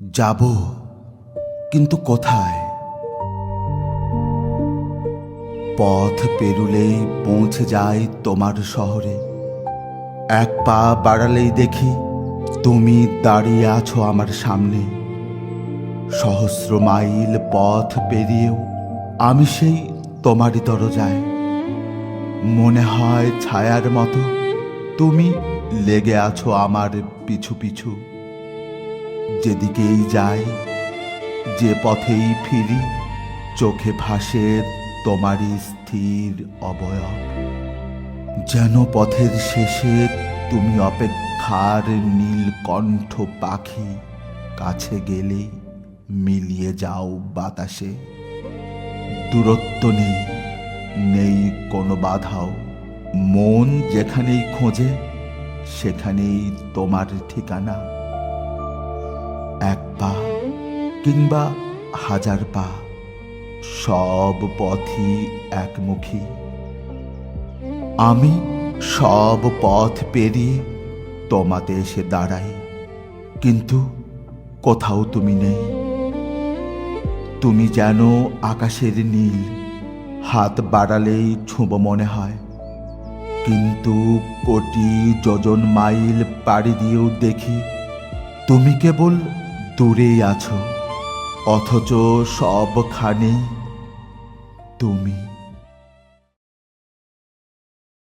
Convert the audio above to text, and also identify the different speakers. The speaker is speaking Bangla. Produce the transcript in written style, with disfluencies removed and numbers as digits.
Speaker 1: যাব, কিন্তু কোথায়? পথ পেরুলেই পৌঁছে যাই তোমার শহরে। এক পা বাড়ালেই দেখি তুমি দাঁড়িয়ে আছো আমার সামনে। সহস্র মাইল পথ পেরিয়েও আমি সেই তোমারই দরজায়। মনে হয় ছায়ার মতো তুমি লেগে আছো আমার পিছু পিছু। যেদিকেই যাই, যে পথেই ফিরি, চোখে ভাসে তোমারই স্থির অবয়ব। যেন পথের শেষে তুমি অপেক্ষার নীলকণ্ঠ পাখি, কাছে গেলে মিলিয়ে যাও বাতাসে। দূরত্ব নেই, নেই কোনো বাধাও। মন যেখানেই খোঁজে সেখানেই তোমার ঠিকানা। এক পা কিংবা হাজার পা, সব পথই একমুখী। আমি সব পথ পেরিয়ে তোমাতে এসে দাঁড়াই, কিন্তু কোথাও তুমি নেই। তুমি যেন আকাশের নীল, হাত বাড়ালেই ছোঁব মনে হয়। কিন্তু কোটি যোজন মাইল পাড়ি দিয়েও দেখি তুমি কেবল দূরেই আছো, অথচ সবখানে তুমি।